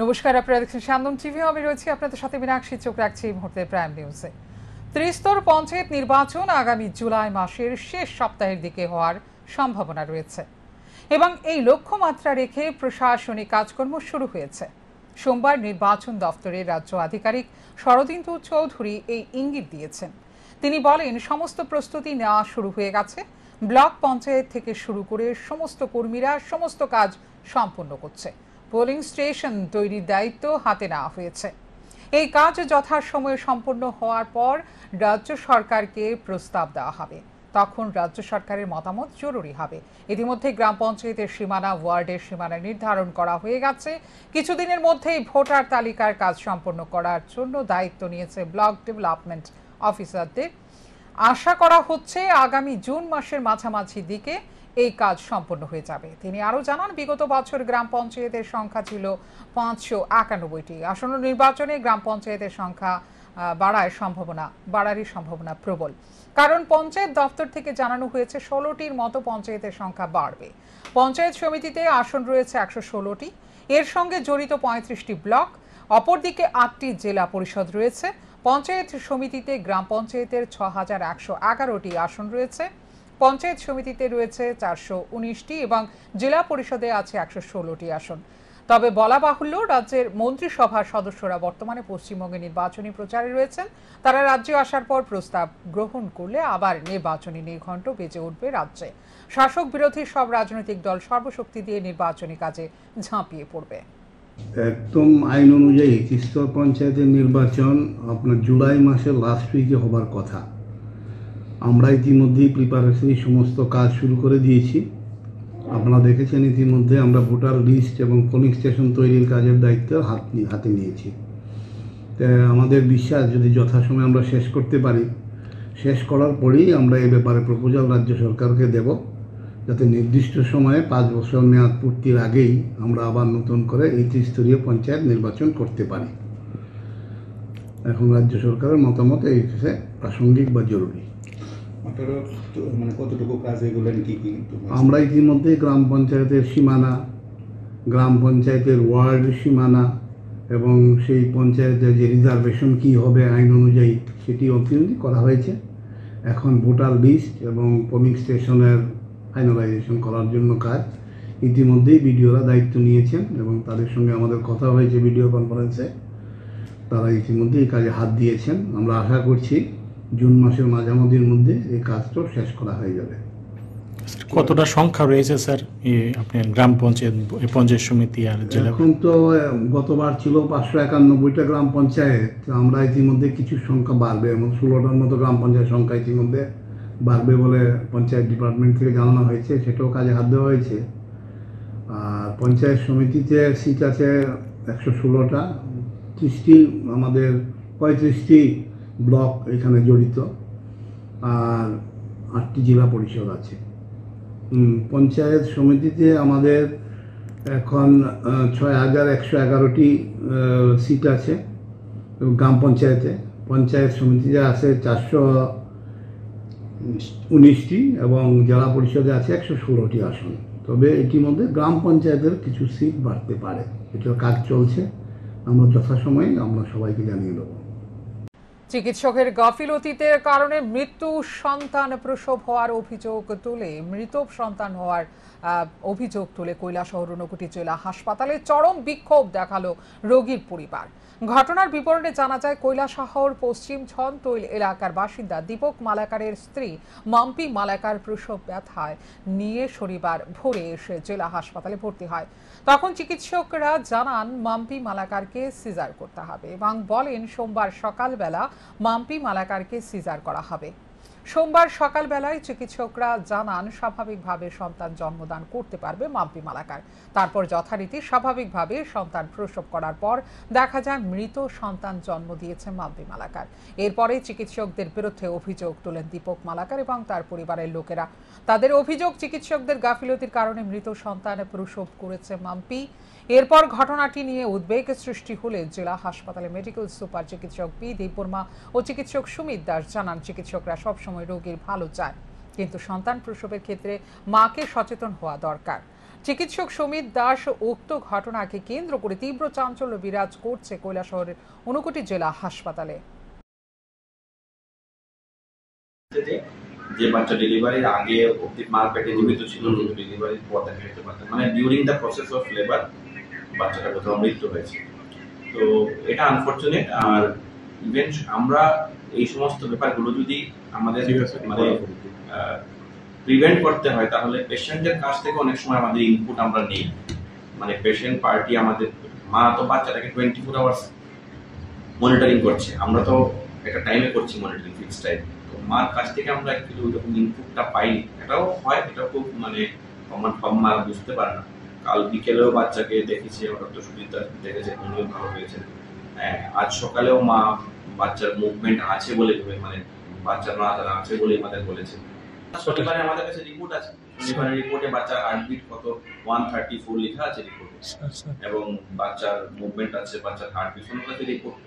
নমস্কার, আপনারা দেখছেন সান্দন টিভি। আমি রয়েছি আপনাদের সাথে মীনাক্ষী। চোখ রাখছি এই মুহূর্তে প্রাইম নিউজে। ত্রিস্তর পঞ্চায়েত নির্বাচন আগামী জুলাই মাসের শেষ সপ্তাহের দিকে হওয়ার সম্ভাবনা রয়েছে এবং এই লক্ষ্যমাত্রা রেখে প্রশাসনিক কাজকর্ম শুরু হয়েছে। সোমবার নির্বাচন দফতরের রাজ্য আধিকারিক শরদিন্দু চৌধুরী এই ইঙ্গিত দিয়েছেন। তিনি বলেন, সমস্ত প্রস্তুতি নেওয়া শুরু হয়ে গেছে। ব্লক পঞ্চায়েত থেকে শুরু করে সমস্ত কর্মীরা সমস্ত কাজ সম্পন্ন করছে। পোলিং স্টেশন তৈরির দায়িত্ব হাতে নেওয়া হয়েছে। এই কাজ যথাসময়ে সম্পন্ন হওয়ার পর রাজ্য সরকারকে প্রস্তাব দেওয়া হবে। তখন রাজ্য সরকারের মতামত জরুরি হবে। ইতিমধ্যে গ্রাম পঞ্চায়েতের সীমানা, ওয়ার্ডের সীমানা নির্ধারণ করা হয়ে গেছে। কিছুদিনের মধ্যেই ভোটার তালিকার কাজ সম্পন্ন করার জন্য দায়িত্ব নিয়েছে ব্লক ডেভেলপমেন্ট অফিসারদের। আশা করা হচ্ছে আগামী জুন মাসের মাঝামাঝি দিকে এই কাজ সম্পন্ন হয়ে যাবে। তিনি আরও জানান, বিগত বছর গ্রাম পঞ্চায়েতের সংখ্যা ছিল 591টি। আসন্ন নির্বাচনে গ্রাম পঞ্চায়েতের সংখ্যা বাড়ারই সম্ভাবনা প্রবল। কারণ পঞ্চায়েত দপ্তর থেকে জানানো হয়েছে 16টির মতো পঞ্চায়েতের সংখ্যা বাড়বে। পঞ্চায়েত সমিতিতে আসন রয়েছে 116টি। এর সঙ্গে জড়িত 35টি ব্লক। অপরদিকে 8টি জেলা পরিষদ রয়েছে। পঞ্চায়েত সমিতিতে গ্রাম পঞ্চায়েতের 6111টি আসন রয়েছে। পঞ্চায়েত সমিতিতে রয়েছে 419টি এবং জেলা পরিষদে আছে 116টি আসন। তবে বলা বাহুল্য, রাজ্যের মন্ত্রিসভার সদস্যরা বর্তমানে পশ্চিমবঙ্গে নির্বাচনী প্রচারে রয়েছেন। তারা রাজ্যে আসার পর প্রস্তাব গ্রহণ করলে আবার নির্বাচনী নির্ঘণ্ট বেজে উঠবে রাজ্যে। শাসক বিরোধী সব রাজনৈতিক দল সর্বশক্তি দিয়ে নির্বাচনী কাজে ঝাঁপিয়ে পড়বে। একদম আইন অনুযায়ী ত্রিস্তর পঞ্চায়েতের নির্বাচন আপনার জুলাই মাসের লাস্ট উইকে হবার কথা। আমরা ইতিমধ্যেই প্রিপারেশনি সমস্ত কাজ শুরু করে দিয়েছি। আপনারা দেখেছেন ইতিমধ্যে আমরা ভোটার লিস্ট এবং পোলিং স্টেশন তৈরির কাজের দায়িত্ব হাতে নিয়েছি। আমাদের বিশ্বাস, যদি যথাসময়ে আমরা শেষ করতে পারি, শেষ করার পরেই আমরা এ ব্যাপারে প্রপোজাল রাজ্য সরকারকে দেব, যাতে নির্দিষ্ট সময়ে 5 বছর মেয়াদ পূর্তির আগেই আমরা আবার নতুন করে এই ত্রিস্তরীয় পঞ্চায়েত নির্বাচন করতে পারি। এখন রাজ্য সরকারের মতামত এই ক্ষেত্রে প্রাসঙ্গিক বা জরুরি। কতটুকু কাজ এগুলেন কি কি? আমরা ইতিমধ্যে গ্রাম পঞ্চায়েতের সীমানা, গ্রাম পঞ্চায়েতের ওয়ার্ড সীমানা এবং সেই পঞ্চায়েতের যে রিজার্ভেশন কি হবে আইন অনুযায়ী সেটি অন্তর্ভুক্ত করা হয়েছে। এখন ভোটার লিস্ট এবং পোলিং স্টেশনের ফাইনালাইজেশন করার জন্য কাজ ইতিমধ্যেই বিডিওরা দায়িত্ব নিয়েছেন এবং তাদের সঙ্গে আমাদের কথা হয়েছে ভিডিও কনফারেন্সে। তারা ইতিমধ্যে এই কাজে হাত দিয়েছেন। আমরা আশা করছি জুন মাসের মাঝামাঝির মধ্যে এই কাজটা শেষ করা হয়ে যাবে। কতটা সংখ্যা রয়েছে স্যার আপনার গ্রাম পঞ্চায়েত, পঞ্চায়েত সমিতি আর জেলা? এখন তো গতবার ছিল 591টা গ্রাম পঞ্চায়েত। আমরা ইতিমধ্যে কিছু সংখ্যা বাড়বে, এবং 16টার মতো গ্রাম পঞ্চায়েত সংখ্যা ইতিমধ্যে বাড়বে বলে পঞ্চায়েত ডিপার্টমেন্ট থেকে জানানো হয়েছে, সেটাও কাজে হাত দেওয়া হয়েছে। আর পঞ্চায়েত সমিতিতে সিট আছে 116টা, 30টি আমাদের 35টি ব্লক এখানে জড়িত, আর 8টি জেলা পরিষদ আছে। পঞ্চায়েত সমিতিতে আমাদের এখন 6111টি সিট আছে গ্রাম পঞ্চায়েতে। পঞ্চায়েত সমিতিতে আছে 419টি এবং জেলা পরিষদে আছে 116টি আসন। তবে ইতিমধ্যে গ্রাম পঞ্চায়েতের কিছু সিট বাড়তে পারে, এটার কাজ চলছে। আমরা যথাসময়ে আমরা সবাইকে জানিয়ে দেবো। চিকিৎসকের গাফিলতির কারণে মৃত্যু সন্তান প্রসব হওয়ার মৃত সন্তান হওয়ার অভিযোগ তুলে কৈলাসহর ঊনকোটি জেলা হাসপাতালে চরম বিক্ষোভ দেখালো রোগীর পরিবার। ঘটনার বিবরণে জানা যায়, কৈলাসহর পশ্চিম ছনতৈল এলাকার বাসিন্দা দীপক মালাকারের স্ত্রী মাম্পি মালাকার প্রসব ব্যথায় নিয়ে শনিবার ভোরে এসে জেলা হাসপাতালে ভর্তি হয়। তখন চিকিৎসকরা জানান মাম্পি মালাকারকে সিজার করতে হবে এবং বলেন সোমবার সকালবেলা মাম্পি মালাকারকে সিজার করা হবে। সোমবার সকালবেলায় চিকিৎসকরা জানান স্বাভাবিকভাবে সন্তান জন্মদান করতে পারবে মাম্পি মালাকার। তারপর যথারীতি স্বাভাবিকভাবে সন্তান প্রসব করার পর দেখা যায় মৃত সন্তান জন্ম দিয়েছে মাম্পি মালাকার। এরপরে চিকিৎসকদের বিরুদ্ধে অভিযোগ তোলেন দীপক মালাকার এবং তার পরিবারের লোকেরা। তাদের অভিযোগ, চিকিৎসকদের গাফিলতির কারণে মৃত সন্তান প্রসব করেছে মাম্পি। এরপর ঘটনাটি নিয়ে উদ্বেগ সৃষ্টি হলে জেলা হাসপাতালে মেডিকেল সুপার চিকিৎসক বি দেববর্মা ও চিকিৎসক সুমিত দাস জানান, চিকিৎসকরা সবসময় রোগীর ভালো চায়, কিন্তু সন্তান প্রসবের ক্ষেত্রে মাকে সচেতন হওয়া দরকার। চিকিৎসক সুমিত দাস উক্ত ঘটনাকে কেন্দ্র করে তীব্র চাঞ্চল্য বিরাজ করছে কৈলাসহরের ঊনকোটি জেলা হাসপাতালে। যে বাচ্চা ডেলিভারির আগে অবধি মার পেটে জীবিত ছিল, ডেলিভারির পর দেখা যেতে পারত, মানে during the process of labour বাচ্চাটা কোথাও মৃত্যু হয়েছে। তো এটা আনফরচুনেট। আর ইভেন আমরা এই সমস্ত ব্যাপারগুলো যদি আমাদের মানে প্রিভেন্ট করতে হয়, তাহলে পেশেন্টের কাছ থেকে অনেক সময় আমাদের ইনপুট আমরা নিই। মানে পেশেন্ট পার্টি আমাদের মা তো বাচ্চাটাকে 24 আওয়ার্স মনিটরিং করছে, আমরা তো একটা টাইমে করছি মনিটরিং, ফিক্স টাইম। তো মার কাছ থেকে আমরা একটু যখন ইনপুটটা পাইনি, এটাও হয়, এটা খুব মানে কম মা বুঝতে পারে না। কাল বিকেলেও বাচ্চাকে দেখেছি, ডক্টর সুবিধা দেখেছে, উনিও ভালো হয়েছেন। আজ সকালেও মা বাচ্চার মুভমেন্ট আছে বলে, মানে বাচ্চার নড়াচড়া আছে বলে আমাদের বলেছে। শনিবারে আমাদের কাছে রিপোর্ট আছে, শনিবারের রিপোর্টে বাচ্চার হার্টবিট কত 134 লেখা আছে রিপোর্টে, এবং বাচ্চার মুভমেন্ট আছে, বাচ্চার হার্টবিট সোনোগ্রাফি রিপোর্ট,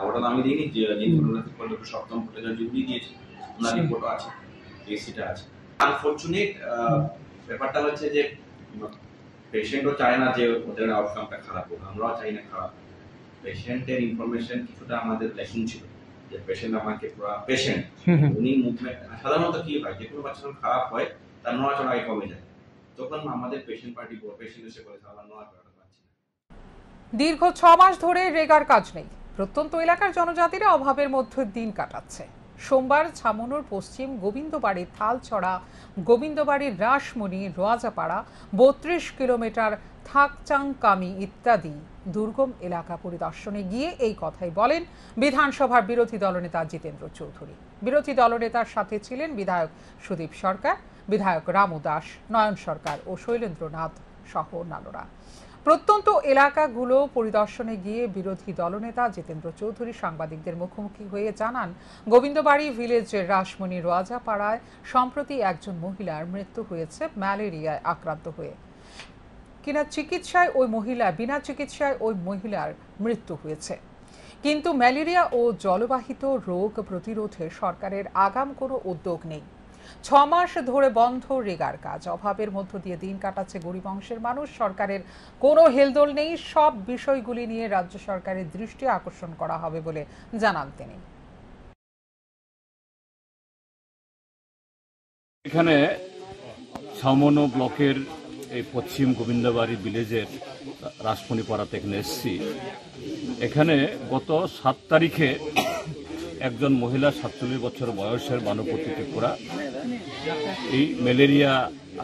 ওটা তো আমি দিইনি, যে সোনোগ্রাফি করে সপ্তম ভট্টাচার্য জুড়ি দিয়েছে, ওনার রিপোর্টও আছে, এসিটা আছে। আনফরচুনেট ব্যাপারটা হচ্ছে যে পেশেন্টও চায় না যে ওদের আউটকামটা খারাপ হোক, আমরাও চাই না খারাপ। পেশেন্টের ইনফরমেশন কিছুটা আমাদের লেসন ছিল, যে পেশেন্ট আমাকে পুরো পেশেন্ট উনি মুভমেন্ট, সাধারণত কি হয় যে কোনো বাচ্চা খারাপ হয় তার নড়াচড়া আগে কমে যায়, তখন আমাদের পেশেন্ট পার্টি পেশেন্ট এসে বলে আমার নড়াচড়াটা পাচ্ছি না। দীর্ঘ 6 মাস ধরে রেগার কাজ নেই। প্রত্যন্ত এলাকার জনজাতিরা অভাবের মধ্যে দিন কাটাচ্ছে। সোমবার ছামনুর পশ্চিম গোবিন্দবাড়ির থালছড়া, গোবিন্দবাড়ির রাসমণি, রোয়াজাপাড়া, 32 কিলোমিটার থাকচাংকামি ইত্যাদি দুর্গম এলাকা পরিদর্শনে গিয়ে এই কথাই বলেন বিধানসভার বিরোধী দলনেতা জিতেন্দ্র চৌধুরী। বিরোধী দলনেতার সাথে ছিলেন বিধায়ক সুদীপ সরকার, বিধায়ক রামু দাস, নয়ন সরকার ও শৈলেন্দ্রনাথ সহ অন্যান্যরা। প্রত্যন্ত এলাকাগুলো পরিদর্শনে গিয়ে বিরোধী দলনেতা জিতেন্দ্র চৌধুরী সাংবাদিকদের মুখোমুখি হয়ে জানান, গোবিন্দবাড়ি ভিলেজের রাসমণি রোয়াজাপাড়ায় সম্প্রতি একজন মহিলার মৃত্যু হয়েছে ম্যালেরিয়ায় আক্রান্ত হয়ে। বিনা চিকিৎসায় ওই মহিলার মৃত্যু হয়েছে। কিন্তু ম্যালেরিয়া ও জলবাহিত রোগ প্রতিরোধে সরকারের আগাম কোনো উদ্যোগ নেই। 6 মাস ধরে বন্ধ রেগার কাজ, অভাবের মধ্য দিয়ে দিন কাটাচ্ছে গরিব অংশের মানুষ। সরকারের কোনো হেলদোল নেই। সব বিষয়গুলি নিয়ে রাজ্য সরকারের দৃষ্টি আকর্ষণ করা হবে বলে জানান তিনি। এখানে ছামনু ব্লকের এই পশ্চিম গোবিন্দবাড়ি ভিলেজের রাসমণিপাড়াতে এখানে এসেছি। এখানে গত 7 তারিখে একজন মহিলা 47 বছর বয়সের মানবপতি ত্রিপুরা এই ম্যালেরিয়া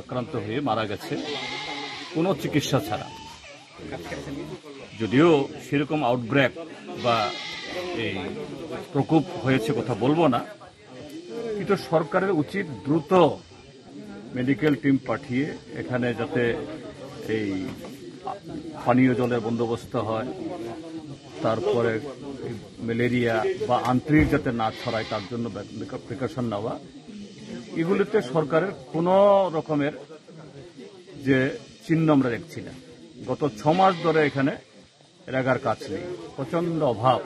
আক্রান্ত হয়ে মারা গেছে কোনো চিকিৎসা ছাড়া। যদিও সেরকম আউটব্রেক বা এই প্রকোপ হয়েছে কথা বলবো না, কিন্তু সরকারের উচিত দ্রুত মেডিকেল টিম পাঠিয়ে এখানে যাতে এই পানীয় জলের বন্দোবস্ত হয়, তারপরে ম্যালেরিয়া বা আন্ত্রিক যাতে না ছড়ায় তার জন্য প্রিকশন নেওয়া। এগুলিতে সরকারের কোনো রকমের যে চিহ্ন আমরা দেখছি না। গত 6 মাস ধরে এখানে রেগার কাজ নেই, প্রচন্ড অভাব।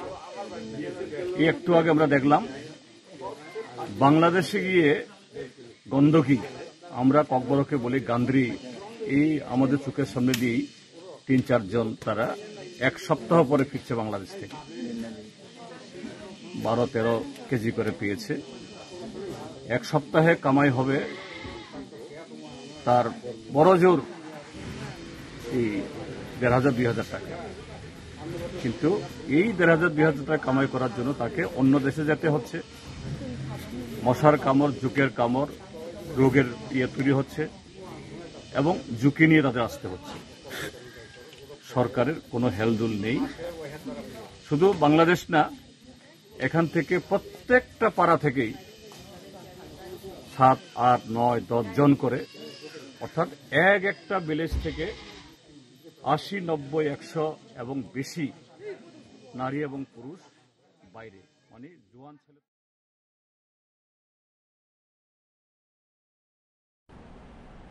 এই একটু আগে আমরা দেখলাম বাংলাদেশে গিয়ে গন্ধকি, আমরা ককবরকে বলি গান্দ্রি, এই আমাদের চোখের সামনে দিয়েই 3-4 জন তারা 1 সপ্তাহ পরে ফিরছে বাংলাদেশ থেকে। 12-13 কেজি করে পেয়েছে। 1 সপ্তাহে কামাই হবে তার বড় জোর এই 1,500-2,000 টাকা। কিন্তু এই 1,500-2,000 টাকা কামাই করার জন্য তাকে অন্য দেশে যেতে হচ্ছে। মশার কামড়, জুকের কামড়, রোগের তৈরি হচ্ছে এবং ঝুঁকি নিয়ে তাদের আসতে হচ্ছে। সরকারের কোনো হেলদোল নেই। শুধু বাংলাদেশ না, এখান থেকে প্রত্যেকটা পাড়া থেকেই 7, 8, 9, 10 জন করে, অর্থাৎ একটা ভিলেজ থেকে 80, 90, 100 এবং বেশি নারী এবং পুরুষ বাইরে, মানে জোয়ান ছেলে।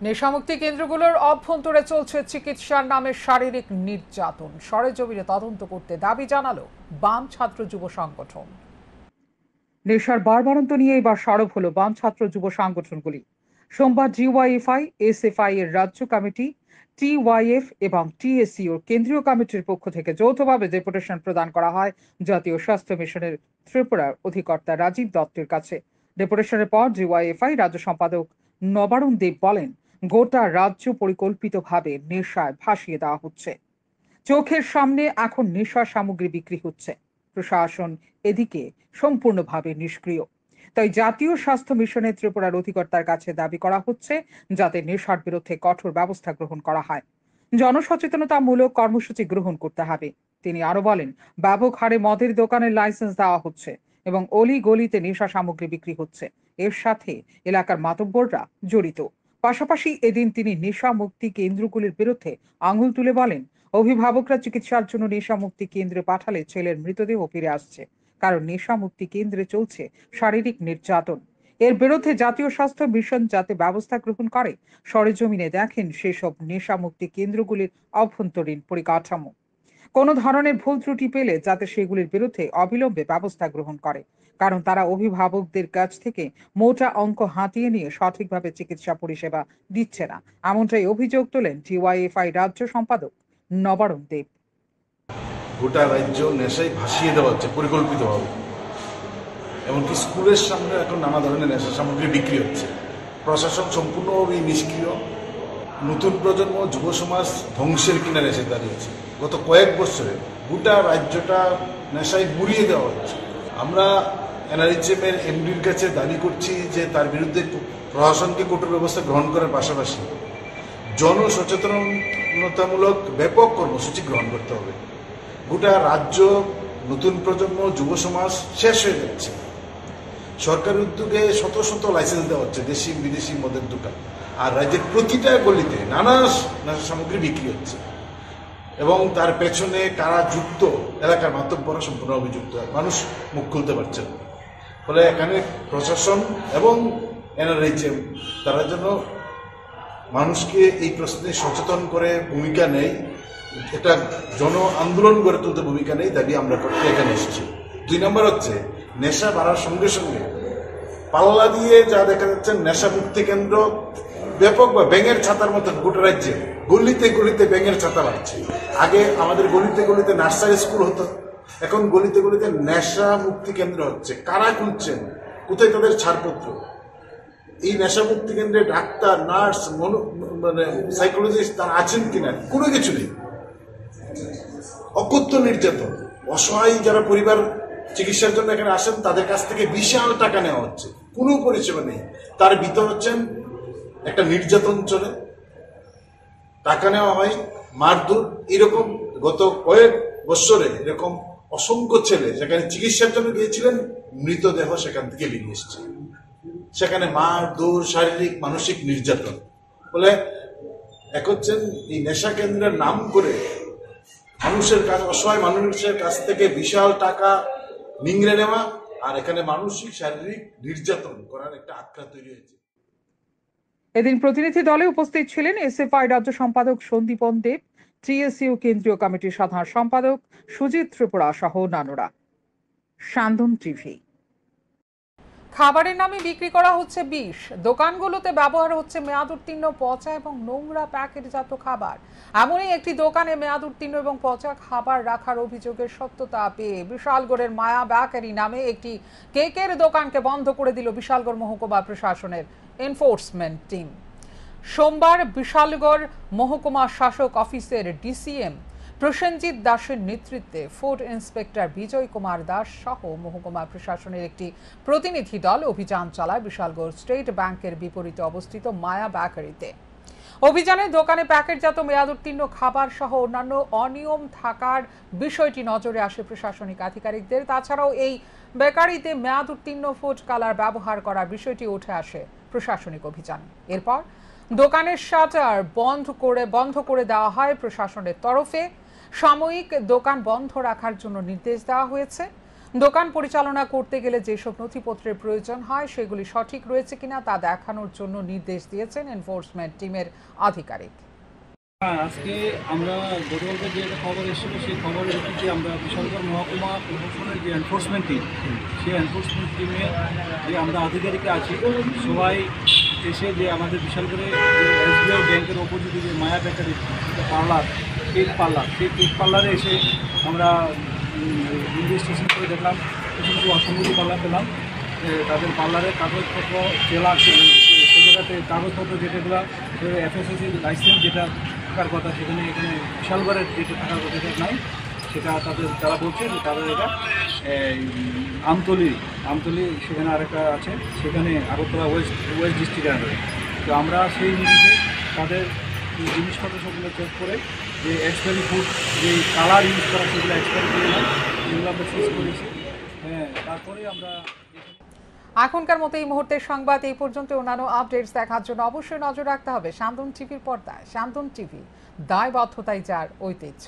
নেশামুক্তি কেন্দ্রগুলোর অভ্যন্তরে চলছে চিকিৎসার নামে শারীরিক নির্যাতন। সরেজমিনে তদন্ত করতে দাবি জানালো বাম ছাত্র যুব সংগঠন। নেশার বারবারন্ত নিয়ে এবার সরব হলো বাম ছাত্র যুব সংগঠনগুলি। সোমবার ডিওয়াইএফআই, এসএফআই এর রাজ্য কমিটি, টিওয়াইএফ এবং টিএসসিওর কেন্দ্রীয় কমিটির পক্ষ থেকে যৌথভাবে ডেপুটেশন প্রদান করা হয় জাতীয় স্বাস্থ্য মিশনের ত্রিপুরার অধিকর্তা রাজীব দত্তের কাছে। ডেপুটেশনের পর ডিওয়াইএফআই রাজ্য সম্পাদক নবারুণ দেব বলেন, গোটা রাজ্য পরিকল্পিতভাবে নেশায় ভাসিয়ে দেওয়া হচ্ছে। চোখের সামনে এখন নেশা সামগ্রী বিক্রি হচ্ছে। প্রশাসন এদিকে সম্পূর্ণভাবে নিষ্ক্রিয়। তাই জাতীয় স্বাস্থ্য মিশনের ত্রিপুরার অধিকর্তার কাছে দাবি করা হচ্ছে যাতে নেশার বিরুদ্ধে কঠোর ব্যবস্থা গ্রহণ করা হয়। জনসচেতনতামূলক কর্মসূচি গ্রহণ করতে হবে। তিনি আরো বলেন, ব্যাপক হারে মদের দোকানের লাইসেন্স দেওয়া হচ্ছে এবং অলি গলিতে নেশা সামগ্রী বিক্রি হচ্ছে। এর সাথে এলাকার মাতব্বররা জড়িত। পাশাপাশি এদিন তিনি নেশা মুক্তি কেন্দ্রগুলির বিরুদ্ধে আঙুল তুলে বলেন, অভিভাবকরা চিকিৎসার জন্য নেশা মুক্তি কেন্দ্রে পাঠালে ছেলের মৃতদেহ ফিরে আসছে, কারণ নেশা মুক্তি কেন্দ্রে চলছে শারীরিক নির্যাতন। এর বিরুদ্ধে জাতীয় স্বাস্থ্য মিশন যাতে ব্যবস্থা গ্রহণ করে, সরেজমিনে দেখেন সেসব নেশা মুক্তি কেন্দ্রগুলির অভ্যন্তরীণ পরিকাঠামো। কোনো ধরনের ভুল ত্রুটি পেলে যাতে সেগুলির বিরুদ্ধে অবিলম্বে ব্যবস্থা গ্রহণ করে, কারণ তারা অভিভাবকদের কাছ থেকে মোটা অঙ্ক হাতিয়ে নিয়ে সঠিকভাবে চিকিৎসা পরিষেবা দিচ্ছে না। এমনটাই অভিযোগ তোলেন ডিওয়াইএফআই রাজ্য সম্পাদক নবারুণ দেব। গোটা রাজ্য নেশায় ভাসিয়ে দেওয়া হচ্ছে পরিকল্পিতভাবে। এমনকি স্কুলের সামনে এখন নানা ধরনের নেশা সামগ্রী বিক্রি হচ্ছে। প্রশাসন সম্পূর্ণভাবে নিষ্ক্রিয়। নতুন প্রজন্ম, যুব সমাজ ধ্বংসের কিনারে এসে দাঁড়িয়েছে। গত কয়েক বছরে গোটা রাজ্যটা নেশায় মুড়িয়ে দেওয়া হচ্ছে। আমরা এনআরএইচএম এর এমডির কাছে দাবি করছি যে তার বিরুদ্ধে প্রশাসনকে কঠোর ব্যবস্থা গ্রহণ করার পাশাপাশি জনসচেতনতামূলক ব্যাপক কর্মসূচি গ্রহণ করতে হবে। গোটা রাজ্য, নতুন প্রজন্ম, যুব সমাজ শেষ হয়ে যাচ্ছে। সরকারের উদ্যোগে শত শত লাইসেন্স দেওয়া হচ্ছে দেশি বিদেশি মদের দোকান, আর রাজ্যের প্রতিটা গলিতে নানা নেশা সামগ্রী বিক্রি হচ্ছে এবং তার পেছনে কারা যুক্ত, এলাকার মাতব্বররা সম্পূর্ণভাবে যুক্ত। মানুষ মুখ খুলতে পারছে না। ফলে এখানে প্রশাসন এবং এনআরএইচএম তারা যেন মানুষকে এই প্রশ্নে সচেতন করে ভূমিকা নেয়, এটা জন আন্দোলন গড়ে তুলতে ভূমিকা নেই, দাবি আমরা করতে এখানে এসেছি। 2 নম্বর হচ্ছে, নেশা বাড়ার সঙ্গে সঙ্গে পাল্লা দিয়ে যা দেখা যাচ্ছে নেশা মুক্তি কেন্দ্র ব্যাপক বা ব্যাঙের ছাতার মতো গোটা রাজ্যে গলিতে গলিতে ব্যাঙের ছাতা বাড়ছে। আগে আমাদের গলিতে গলিতে নার্সারি স্কুল হতো, এখন গলিতে গলিতে নেশা মুক্তি কেন্দ্র হচ্ছে। কারা খুলছেন, কোথায় তাদের ছাড়পত্র? এই নেশা মুক্তি কেন্দ্রে ডাক্তার, নার্স, মানে সাইকোলজিস্ট তারা আছেন কিনা, কোনো কিছু নেই। অকথ্য নির্যাতন। অসহায় যারা পরিবার চিকিৎসার জন্য এখানে আসেন তাদের কাছ থেকে বিশাল টাকা নেওয়া হচ্ছে, কোনো পরিষেবা নেই। তার ভিতর হচ্ছেন একটা নির্যাতন চলে, টাকা নেওয়া হয়, মারধর। এরকম গত কয়েক বছরে এরকম অসংখ্য ছেলে সেখানে চিকিৎসার জন্য গিয়েছিলেন, মৃতদেহ সেখান থেকে বেরিয়ে এসছে। সেখানে মারধর, শারীরিক মানসিক নির্যাতন। বলে এক হচ্ছেন এই নেশা কেন্দ্রের নাম করে মানুষের কাছে, অসহায় মানুষের কাছ থেকে বিশাল টাকা নিংড়ে নেওয়া, আর এখানে মানসিক শারীরিক নির্যাতন করার একটা আখ্যা তৈরি হয়েছে। এদিন প্রতিনিধি দলে উপস্থিত ছিলেন এসএফআই রাজ্য সম্পাদক সন্দীপন দেব, টিএসইউ কেন্দ্রীয় কমিটির সাধারণ সম্পাদক সুজিত ত্রিপুরা সহ অন্যান্যরা। সান্দন টিভি। খাবারের নামে বিক্রি করা হচ্ছে বিষ। দোকানগুলোতে ব্যবহার হচ্ছে মেয়াদ উত্তীর্ণ, পচা এবং নোংরা প্যাকেটজাত খাবার। এমনই একটি দোকানে মেয়াদ উত্তীর্ণ এবং পচা খাবার রাখার অভিযোগের সত্যতা পেয়ে বিশালগড়ের মায়া বেকারি নামে একটি কেকের দোকানকে বন্ধ করে দিল বিশালগড় মহকুমা প্রশাসনের এনফোর্সমেন্ট টিম। সোমবার বিশালগড় মহকুমা শাসক অফিসের ডিসিএম প্রসেনজিৎ দাসের নেতৃত্বে ফুড ইন্সপেক্টর বিজয় কুমার দাস সহ মহকুমা প্রশাসনের একটি প্রতিনিধি দল অভিযান চালায় বিশালগড় স্টেট ব্যাংকের বিপরীতে অবস্থিত মায়া বেকারিতে। অভিযানে দোকানে প্যাকেটজাত মেয়াদ উত্তীর্ণ খাবার সহ অন্যান্য অনিয়ম থাকার বিষয়টি নজরে আসে প্রশাসনিক আধিকারিকদের। তাছাড়াও এই বেকারিতে মেয়াদ উত্তীর্ণ ফুড কালার ব্যবহার করার বিষয়টি উঠে আসে প্রশাসনিক অভিযান। এরপর দোকানের শাটার বন্ধ করে দেওয়া হয় প্রশাসনের তরফে। সাময়িক দোকান বন্ধ রাখার জন্য নির্দেশ দেওয়া হয়েছে। দোকান পরিচালনা করতে গেলে যেসব নথিপত্রের প্রয়োজন হয় সেগুলি সঠিক রয়েছে কিনা তা দেখানোর জন্য নির্দেশ দিয়েছেন এনফোর্সমেন্ট টিমের আধিকারিক। আজকে আমরা গতকালকে যে খবর এসেছিল সেই খবরের ভিত্তিতে আমরা বিশালগড় মহকুমা প্রশাসনের যে এনফোর্সমেন্ট টিম, সেই এনফোর্সমেন্ট টিমে যে আমরা আধিকারিক আছি সবাই এসে যে আমাদের বিশাল করে SBI ব্যাংকের অপোজিটে যে মায়া বেকারি পার্লার, কেক পার্লার, সেই কেক পার্লারে এসে আমরা ইনভেস্টিগেশন করে দেখলাম কিছু কিছু অসঙ্গতি পার্লার পেলাম। তাদের পার্লারের কাগজপত্র জেলা সে জায়গাতে কাগজপত্র যেটাগুলো FSSC লাইসেন্স যেটা থাকার কথা সেখানে এখানে বিশাল করে যেটা থাকার কথা সেটা নাই। সেটা তারা বলছে যে তাদের এটা আমতলি সেখানে আরেকটা আছে, সেখানে আগরতলা ওয়েস্ট ডিস্ট্রিক্টের আন্ডারে। তো আমরা সেই নিরিখে তাদের জিনিসপত্র সবগুলো চেক করে যে এক্সপায়ারি ফুড যে কালার ইউজ করা সেগুলো এক্সপায়ারি করে না, সেগুলো আমরা ফিক্স করেছি। হ্যাঁ, তারপরে আমরা এখনকার মতো এই মুহূর্তের সংবাদ এই পর্যন্ত। অন্যান্য আপডেটস দেখার জন্য অবশ্যই নজর রাখতে হবে শান্তন টিভির পর্দায়। শান্তন টিভি, দায়বদ্ধতাই যার ঐতিহ্য।